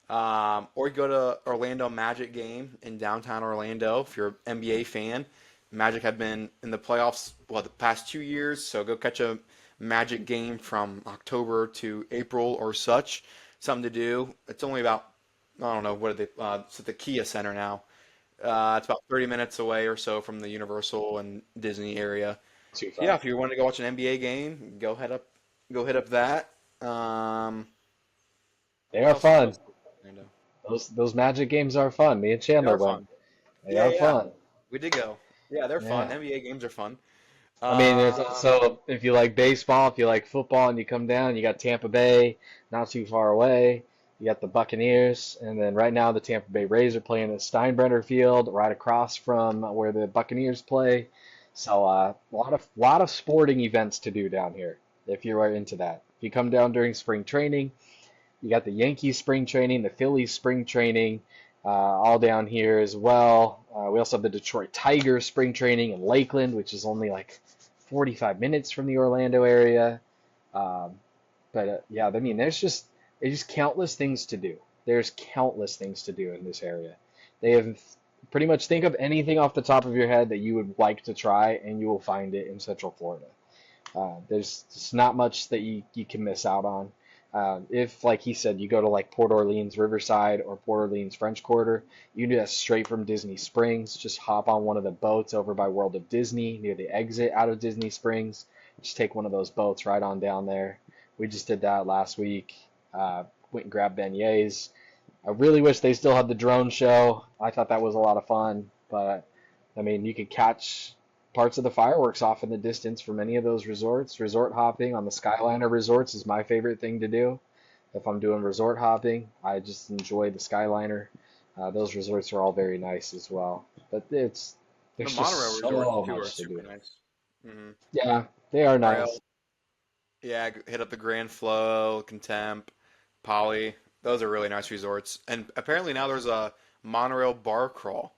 Or you go to Orlando Magic game in downtown Orlando if you're an NBA fan. Magic have been in the playoffs, well, the past 2 years, so go catch a Magic game from October to April or such. Something to do. It's only about, I don't know, what are they, it's at the Kia Center now. It's about 30 minutes away or so from the Universal and Disney area. Too Yeah, far. if you want to go watch an NBA game, go hit up that. They What are else is close fun. to Orlando? Those Magic games are fun. Me and They Chandler are went. fun. They Yeah, are yeah. fun. We did go. Yeah, they're fun. Yeah. NBA games are fun. I mean, there's Um, also if you like baseball, if you like football, and you come down, you got Tampa Bay, not too far away. You got the Buccaneers, and then right now the Tampa Bay Rays are playing at Steinbrenner Field, right across from where the Buccaneers play. So a lot of sporting events to do down here if you are into that. If you come down during spring training, you got the Yankees spring training, the Phillies spring training, all down here as well. We also have the Detroit Tigers spring training in Lakeland, which is only like 45 minutes from the Orlando area. Um, but yeah, I mean, there's just countless things to do. There's countless things to do in this area. They have pretty much think of anything off the top of your head that you would like to try, and you will find it in Central Florida. There's just not much that you can miss out on. If, like he said, you go to like Port Orleans Riverside or Port Orleans French Quarter, you can do that straight from Disney Springs. Just hop on one of the boats over by World of Disney near the exit out of Disney Springs. Just take one of those boats right on down there. We just did that last week. Went and grabbed beignets. I really wish they still had the drone show. I thought that was a lot of fun, but I mean, you could catch parts of the fireworks off in the distance from any of those resorts. Resort hopping on the Skyliner resorts is my favorite thing to do. If I'm doing resort hopping, I just enjoy the Skyliner. Those resorts are all very nice as well. But The there's monorail just resorts so too are much to super do. nice. Hmm. Yeah, they are Monorail, nice. yeah, hit up the Grand Flow, Contempt, Poly. Those are really nice resorts. And apparently now there's a monorail bar crawl.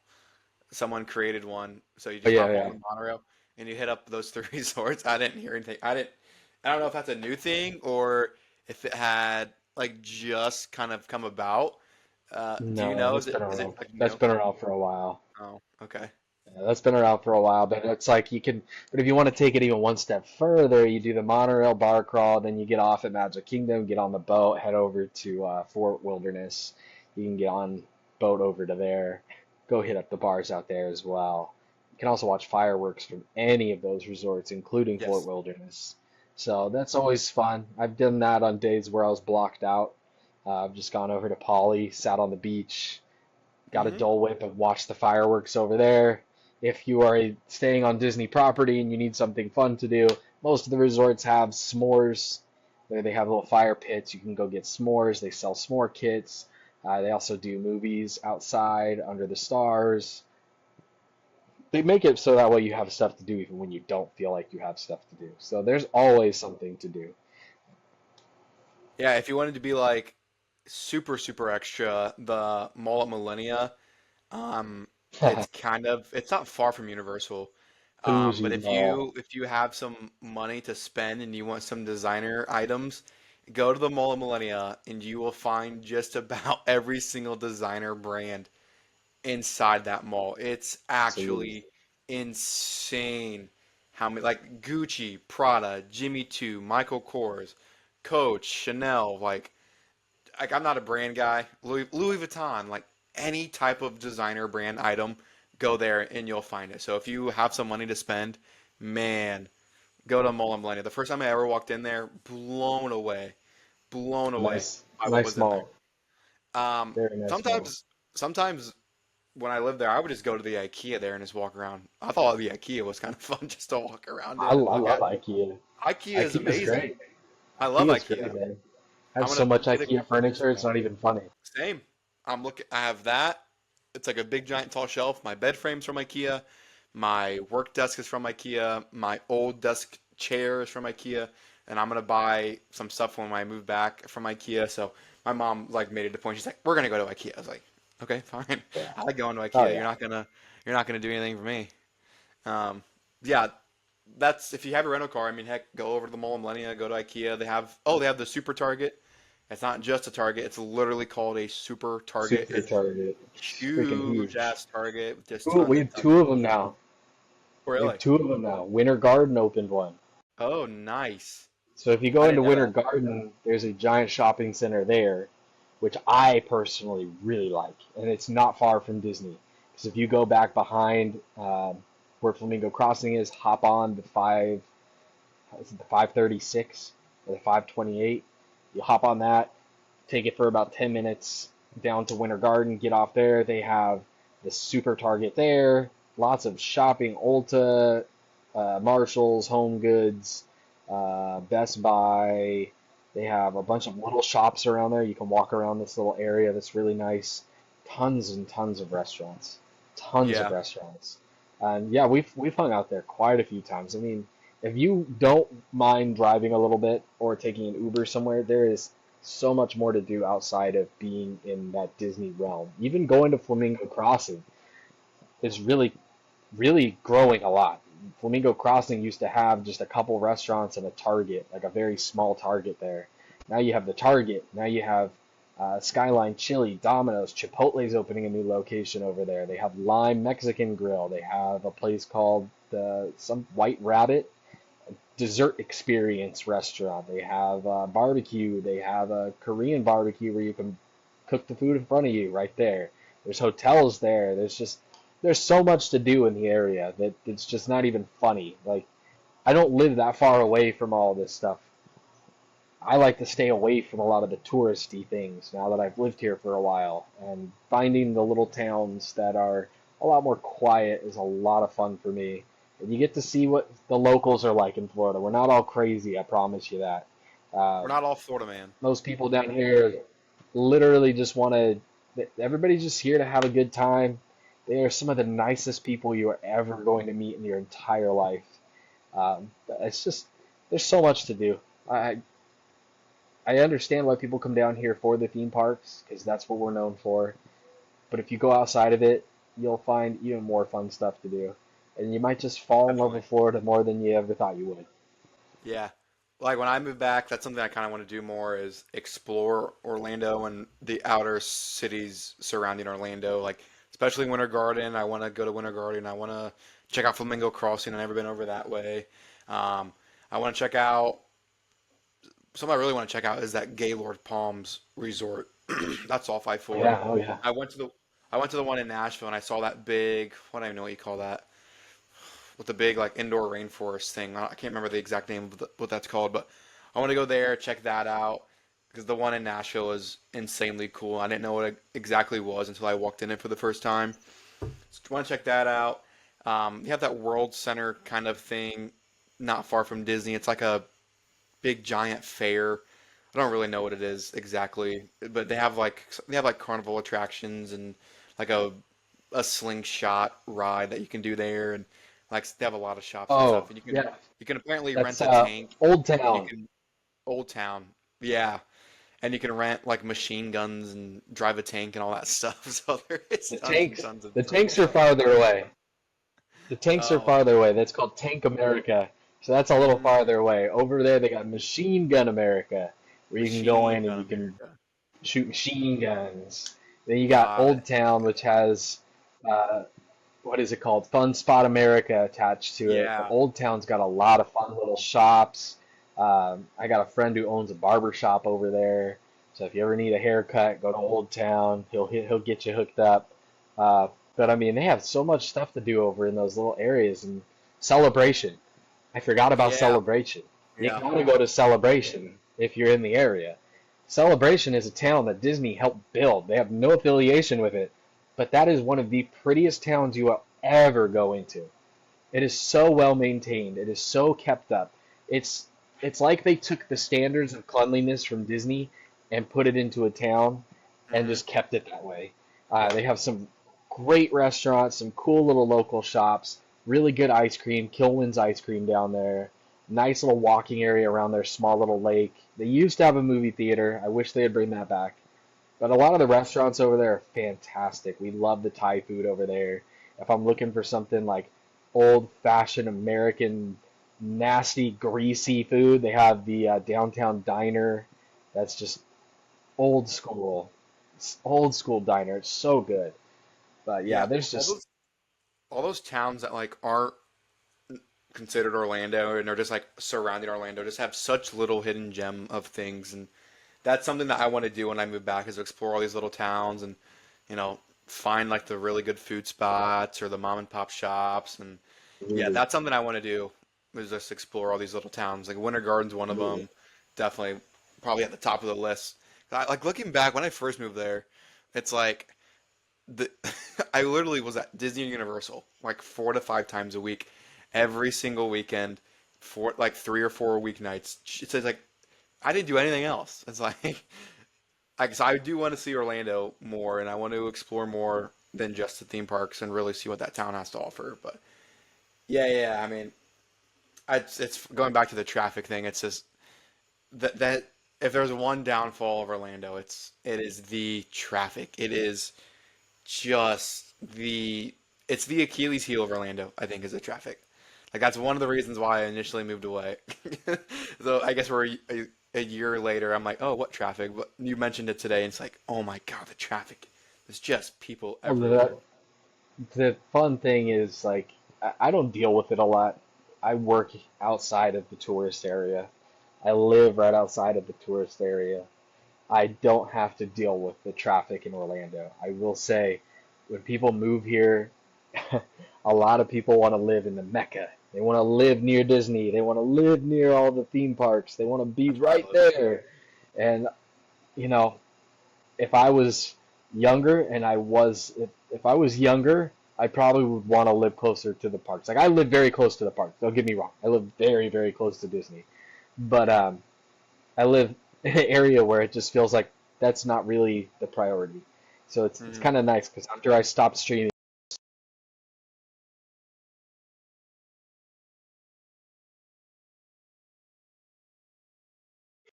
Someone created one, so you Oh just yeah, hop on yeah. the monorail and you hit up those three resorts. I didn't hear anything. I don't know if that's a new thing or if it had like just kind of come about. Do you No, know? that's been Is it around. like That's new? been around for a while. Oh, okay. Yeah, that's been around for a while, but it's like you can. But if you want to take it even one step further, you do the monorail bar crawl, then you get off at Magic Kingdom, get on the boat, head over to Fort Wilderness. You can get on boat over to there, go hit up the bars out there as well. You can also watch fireworks from any of those resorts, including Fort Yes. Wilderness. So that's always fun. I've done that on days where I was blocked out. I've just gone over to Poly, sat on the beach, got a Hmm. Dole Whip and watch the fireworks over there. If you are staying on Disney property and you need something fun to do, most of the resorts have s'mores. They have little fire pits. You can go get s'mores. They sell s'more kits. They also do movies outside under the stars. They make it so that way you have stuff to do even when you don't feel like you have stuff to do. So there's always something to do. Yeah, if you wanted to be like super extra, the Mall at Millennia, um, it's not far from Universal. Bougie But mall. if you have some money to spend and you want some designer items, go to the Mall of Millennia and you will find just about every single designer brand inside that mall. It's Absolutely. actually insane how many like Gucci, Prada, Jimmy Choo, Michael Kors, Coach, Chanel, like I'm not a brand guy. Louis Vuitton, like any type of designer brand item, go there and you'll find it. So if you have some money to spend, man, go to Mall and Millennia. The first time I ever walked in there, blown away Nice, by what nice was in there. mall. Um, Very nice mall. sometimes when I lived there, I would just go to the IKEA there and just walk around. I thought the IKEA was kind of fun just to walk around in and I look love at. IKEA. IKEA is IKEA's amazing. great. I love IKEA's great, IKEA. man. I have I'm so gonna much get a IKEA furniture, it's not even funny. same. I have that. It's like a big giant tall shelf. My bed frame's from IKEA. My work desk is from IKEA. My old desk chair is from IKEA. And I'm gonna buy some stuff when I move back from IKEA. So my mom like made it a point. She's like, "We're gonna go to IKEA." I was like, "Okay, fine. Yeah. I like going to Oh IKEA. yeah. You're not gonna do anything for me." Um, yeah, that's if you have a rental car. I mean, heck, go over to the Mall of Millennia, go to IKEA. They have the Super Target. It's not just a Target. It's literally called a Super Target. Super It's Target. Freaking huge huge. ass Target with just Ooh, we tons and have tons two of of them now. We have really. two of them now. Winter Garden opened one. Oh, nice. So if you I go into didn't know Winter that. Garden, there's a giant shopping center there, which I personally really like, and it's not far from Disney. Because if you go back behind where Flamingo Crossing is, hop on is it the 536 or the 528? You hop on that, take it for about 10 minutes down to Winter Garden, get off there. They have the Super Target there, lots of shopping, Ulta, Marshalls, Home Goods, Best Buy. They have a bunch of little shops around there. You can walk around this little area that's really nice. Tons and tons of restaurants. Tons of Yeah. restaurants. And yeah, we've hung out there quite a few times. I mean, if you don't mind driving a little bit or taking an Uber somewhere, there is so much more to do outside of being in that Disney realm. Even going to Flamingo Crossing is really growing a lot. Flamingo Crossing used to have just a couple restaurants and a Target, like a very small Target there. Now you have the Target. Now you have Skyline Chili, Domino's, Chipotle's opening a new location over there. They have Lime Mexican Grill. They have a place called some White Rabbit dessert experience restaurant. They have barbecue. They have a Korean barbecue where you can cook the food in front of you right there. There's hotels there. There's so much to do in the area that it's just not even funny. Like I don't live that far away from all this stuff. I like to stay away from a lot of the touristy things now that I've lived here for a while, and finding the little towns that are a lot more quiet is a lot of fun for me. And you get to see what the locals are like in Florida. We're not all crazy, I promise you that. We're Um, not all Florida man. most people down here literally just want to, everybody's just here to have a good time. They are some of the nicest people you are ever going to meet in your entire life. But it's just, there's so much to do. I, I understand why people come down here for the theme parks, because that's what we're known for. But if you go outside of it, you'll find even more fun stuff to do. And you might just fall in love Definitely. with Florida more than you ever thought you would. Yeah. Like when I move back, that's something I kind of want to do more is explore Orlando and the outer cities surrounding Orlando. Like especially Winter Garden. I want to go to Winter Garden. I want to check out Flamingo Crossing. I've never been over that way. Um, I want to check out something I really want to check out is that Gaylord Palms Resort. That's all five four. Yeah, oh yeah. I went to the I went to the one in Nashville and I saw that big, what do I even know what you call that, with the big like indoor rainforest thing. I can't remember the exact name of what that's called, but I want to go there, check that out because the one in Nashville is insanely cool. I didn't know what it exactly was until I walked in it for the first time. So I want to check that out. You have that World Center kind of thing not far from Disney. It's like a big giant fair. I don't really know what it is exactly, but they have like carnival attractions and like a slingshot ride that you can do there, and like they have a lot of shops and Oh, stuff. And yeah. you can apparently That's rent a tank. Old You Town. can Old Town, yeah, and you can rent like machine guns and drive a tank and all that stuff. So there is The tons and tanks, tons of the different tanks are stuff. farther away. The tanks are Oh, farther away. That's called Tank America. So that's a little mm, farther away. Over there, they got Machine Gun America, where you can go Machine in and Gun you can America. shoot machine guns. Then you got Got Old it. Town, which has uh, what is it called? Fun Spot America attached to it. But Yeah. Old Town's got a lot of fun little shops. I got a friend who owns a barber shop over there. So if you ever need a haircut, go to Old Town. He'll get you hooked up. Uh, but I mean, they have so much stuff to do over in those little areas. And Celebration. I forgot about Yeah. Celebration. You Yeah. gotta go to Celebration if you're in the area. Celebration is a town that Disney helped build. They have no affiliation with it, but that is one of the prettiest towns you will ever go into. It is so well maintained. It is so kept up. It's it's like they took the standards of cleanliness from Disney and put it into a town and Hmm. just kept it that way. They have some great restaurants, some cool little local shops, really good ice cream, Kilwin's ice cream down there. Nice little walking area around their small little lake. They used to have a movie theater. I wish they'd bring that back. But a lot of the restaurants over there are fantastic. We love the Thai food over there. If I'm looking for something like old-fashioned American, nasty, greasy food, they have the downtown diner. That's just old school. It's old school diner. It's so good. But yeah, Yeah. there's All just those all those towns that like aren't considered Orlando and are just like surrounding Orlando just have such little hidden gem of things, and that's something that I want to do when I move back is to explore all these little towns and you know find like the really good food spots or the mom and pop shops, and yeah, really, that's something I want to do is just explore all these little towns. Like Winter Garden's one of really. them, definitely probably at the top of the list. Like looking back when I first moved there, it's like the I literally was at Disney and Universal like 4 to 5 times a week, every single weekend, for like 3 or 4 weeknights. It says like I didn't do anything else. It's like so I do want to see Orlando more, and I want to explore more than just the theme parks and really see what that town has to offer. But yeah, yeah. I mean, it's going back to the traffic thing. It's just that if there's one downfall of Orlando, it is the traffic. It is just it's the Achilles heel of Orlando, I think, is the traffic. Like that's one of the reasons why I initially moved away. So I guess we're a year later. I'm like, oh, what traffic? But you mentioned it today, and it's like, oh my God, the traffic. There's just people Well, everywhere. the fun thing is like I don't deal with it a lot. I work outside of the tourist area. I live right outside of the tourist area. I don't have to deal with the traffic in Orlando. I will say, when people move here, a lot of people want to live in the Mecca. They want to live near Disney. They want to live near all the theme parks. They want to be That's where I right live. there. And, you know, if I was younger and if I was younger, I probably would want to live closer to the parks. Like I live very close to the parks. Don't get me wrong. I live very, very close to Disney. But I live in an area where it just feels like that's not really the priority. So it's Hmm. kind of nice because after I stopped streaming,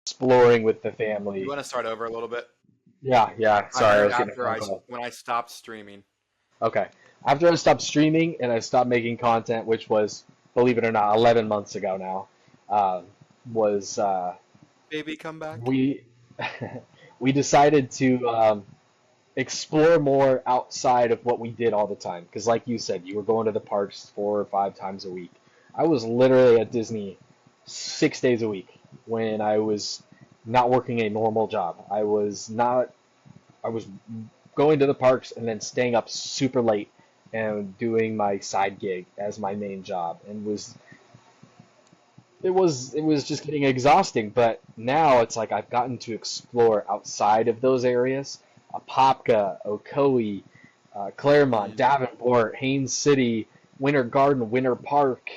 exploring with the You family. want to start over a little bit? Yeah, yeah. I Sorry, I heard was getting a after phone call. when I stopped streaming. Okay. After I stopped streaming and I stopped making content, which was, believe it or not, 11 months ago now, uh, was Baby, come back. we we decided to explore more outside of what we did all the time. Because, like you said, you were going to the parks 4 or 5 times a week. I was literally at Disney 6 days a week when I was not working a normal job. I was going to the parks and then staying up super late and doing my side gig as my main job and it was just getting exhausting, but now it's like I've gotten to explore outside of those areas. Apopka, Ocoee, Claremont, Mm. Davenport, Haines City, Winter Garden, Winter Park.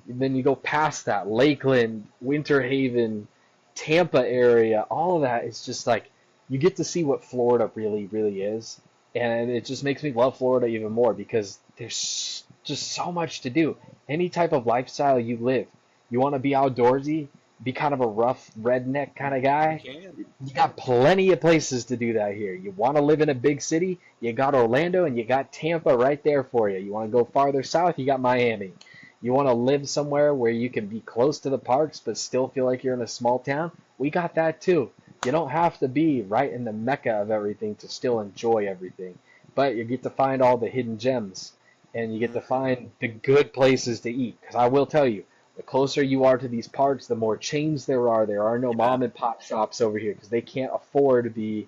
And then you go past that, Lakeland, Winter Haven, Tampa area. All of that is just like you get to see what Florida really, really is. And it just makes me love Florida even more because there's just so much to do. Any type of lifestyle you live, you want to be outdoorsy, be kind of a rough redneck kind of You guy, can. you got plenty of places to do that here. You want to live in a big city, you got Orlando and you got Tampa right there for you. You want to go farther south, you got Miami. You want to live somewhere where you can be close to the parks but still feel like you're in a small town? We got that too. You don't have to be right in the mecca of everything to still enjoy everything. But you get to find all the hidden gems and you get to Hmm. find the good places to eat. Because I will tell you, the closer you are to these parks, the more chains there are. There are no Yeah. mom and pop shops over here because they can't afford the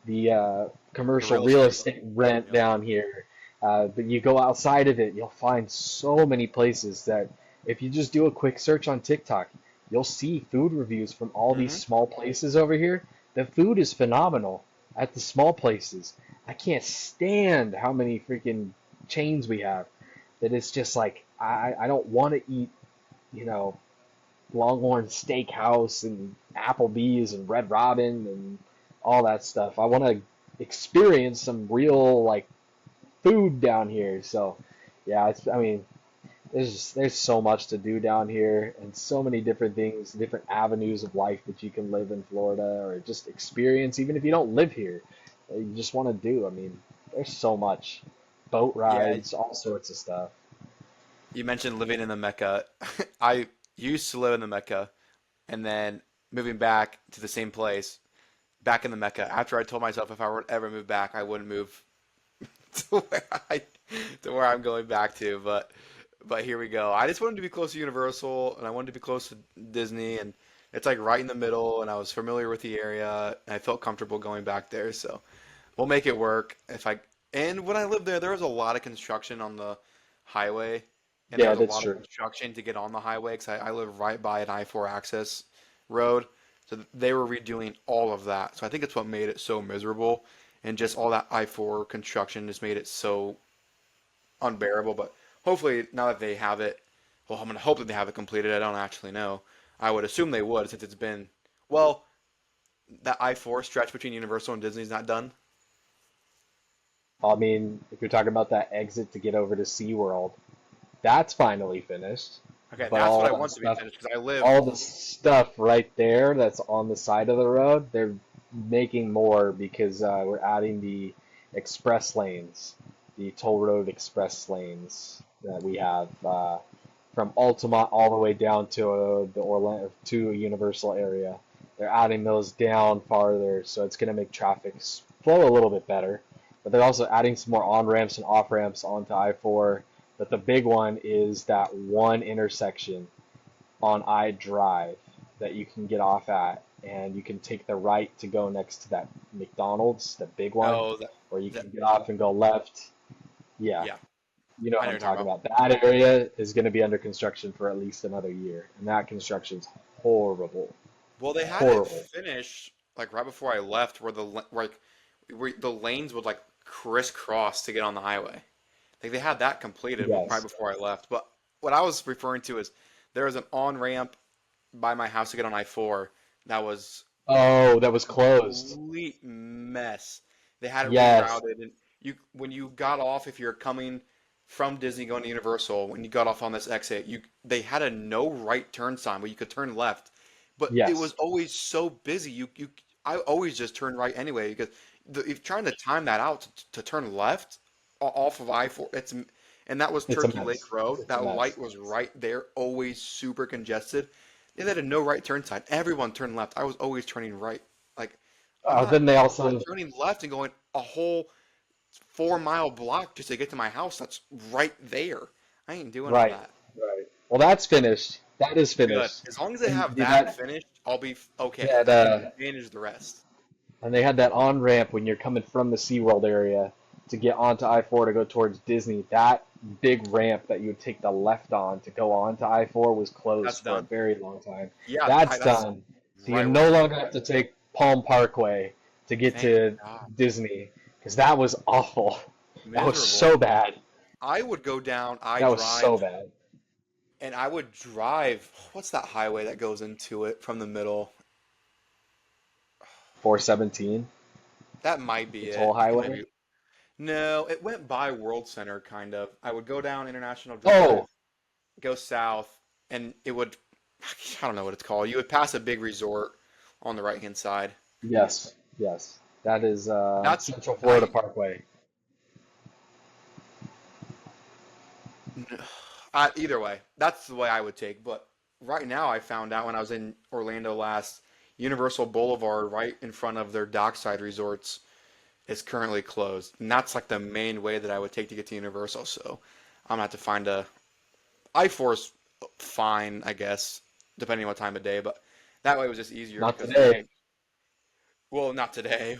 The commercial real real estate. estate rent Yep. down here. But you go outside of it, you'll find so many places that if you just do a quick search on TikTok, you'll see food reviews from all these Hmm. small places over here. The food is phenomenal at the small places. I can't stand how many freaking chains we have. That it's just like I don't want to eat, you know, Longhorn Steakhouse and Applebee's and Red Robin and all that stuff. I want to experience some real like food down here. So, yeah, I mean, there's so much to do down here and so many different things, different avenues of life that you can live in Florida or just experience, even if you don't live here. You just want to do. I mean, there's so much. Boat Yeah. rides, all sorts of stuff. You mentioned living in the Mecca. I used to live in the Mecca, and then moving back to the same place, back in the Mecca. After I told myself if I were to ever move back, I wouldn't move to where I to where I'm going back to. But here we go. I just wanted to be close to Universal, and I wanted to be close to Disney, and it's like right in the middle, and I was familiar with the area, and I felt comfortable going back there. So we'll make it work. If I and when I lived there, there was a lot of construction on the highway, and there Yeah, was a that's lot of true. construction to get on the highway because I live right by an I-4 access road. So they were redoing all of that. So I think it's what made it so miserable, and just all that I-4 construction just made it so unbearable. But hopefully, now that they have it, well, I'm gonna hope that they have it completed. I don't actually know. I would assume they would since it's been well, that I-4 stretch between Universal and Disney's not done. I mean, if you're talking about that exit to get over to SeaWorld, that's finally finished. Okay, But that's what I want to be finished because I live. all the stuff right there that's on the side of the road, they're making more because we're adding the express lanes, the toll road express lanes that we have from Altamont all the way down to the Orlando to Universal area. They're adding those down farther, so it's going to make traffic flow a little bit better. But they're also adding some more on ramps and off ramps onto I-4. But the big one is that one intersection on I Drive that you can get off at, and you can take the right to go next to that McDonald's, the big one, Oh, or you that can get off and go left. Yeah, yeah, you know I what know I'm what you're talking talking about. That area is going to be under construction for at least another year, and that construction's horrible, Well, they had it horrible. finished like right before I left, where where the lanes would like crisscross to get on the highway. Like they had that completed right Yes. before I left. But what I was referring to is there was an on ramp by my house to get on I-4 That was Oh, that was closed. complete mess. They had it Yes, rerouted, and when you got off, if you're coming from Disney going to Universal, when you got off on this exit, they had a no right turn sign where you could turn left, but it was yes, always so busy. I always just turn right anyway because if trying to time that out to turn left off of I-4, and that was it's a Turkey Lake mess. Road. It's a That light mess. was right there, always super congested. They had a no right turn sign. Everyone turned left. I was always turning right. Like, I'm not Then they also, turning left and going a whole 4 mile block just to get to my house. That's right there. I ain't doing all right, that. right. Well, that's finished. That is Good. finished. As long as they And have they that that finished, I'll be okay. that I can manage the rest. and they had that on ramp when you're coming from the SeaWorld area to get onto I-4 to go towards Disney. That big ramp that you would take the left on to go onto I-4 was That's closed for a done. very long time. Yeah, That's that's done. So you right where I no live. longer have to take Palm Parkway to get Thank to God. Disney because that was awful. That was Miserable. so bad. I would go down I That was so drive bad. and I would drive. What's that highway that goes into it from the middle? 417, That might be the toll it. It might highway. be. No, it went by World Center kind of. I would go down International Drive, Oh, go south, and it would, I don't know what it's called. You would pass a big resort on the right hand side. yes, yes. That is That's Central Florida I Parkway. either way. That's the way I would take. But right now, I found out when I was in Orlando last, Universal Boulevard, right in front of their dockside resorts, is currently closed, and that's like the main way that I would take to get to Universal. So I'm gonna have to find a I-4's fine, I guess, depending on what time of day. But that way was just easier Not because you, today. well, not today.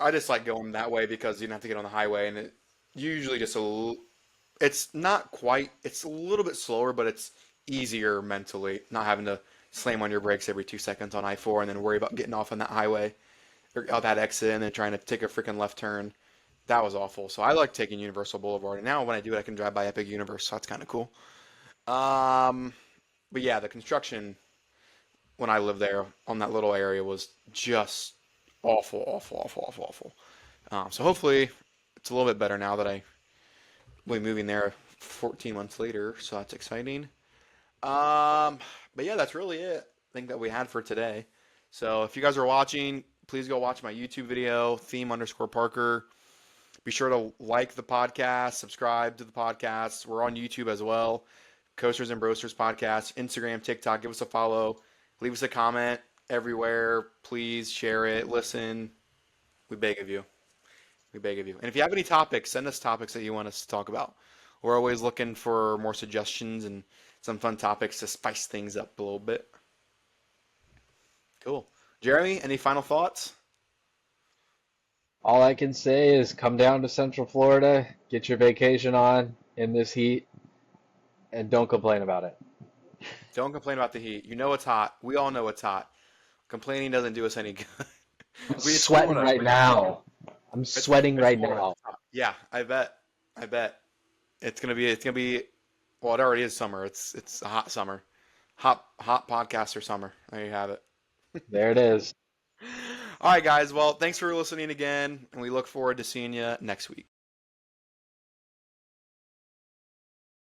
I just like going that way because you don't have to get on the highway, and it usually just it's not quite, it's a little bit slower, but it's easier mentally, not having to slam on your brakes every 2 seconds on I-4 and then worry about getting off on that highway or out that exit and then trying to take a freaking left turn. That was awful. So I like taking Universal Boulevard, and now when I do it, I can drive by Epic Universe, so that's kind of cool. Um, but yeah, the construction when I lived there on that little area was just awful, awful, awful, awful, awful. So hopefully it's a little bit better now that I will be moving there 14 months later, so that's exciting. Um, but yeah, that's really it. I think that we had for today. So if you guys are watching, please go watch my YouTube video, theme_Parker. Be sure to like the podcast, subscribe to the podcast. We're on YouTube as well. Coasters and Bro-Sters podcast, Instagram, TikTok. Give us a follow. Leave us a comment everywhere. Please share it. Listen. We beg of you. We beg of you. And if you have any topics, send us topics that you want us to talk about. We're always looking for more suggestions and some fun topics to spice things up a little bit. Cool. Jeremy, any final thoughts? All I can say is come down to Central Florida, get your vacation on in this heat, and don't complain about it. Don't complain about the heat. You know it's hot. We all know it's hot. Complaining doesn't do us any good. I'm It's sweating Florida. right now. I'm sweating It's right Florida. now. It's hot. Yeah, I bet. I bet. It's gonna be well, it already is summer. It's a hot summer. Hot podcaster summer. There you have it. There it is. All right, guys. Well, thanks for listening again, and we look forward to seeing you next week.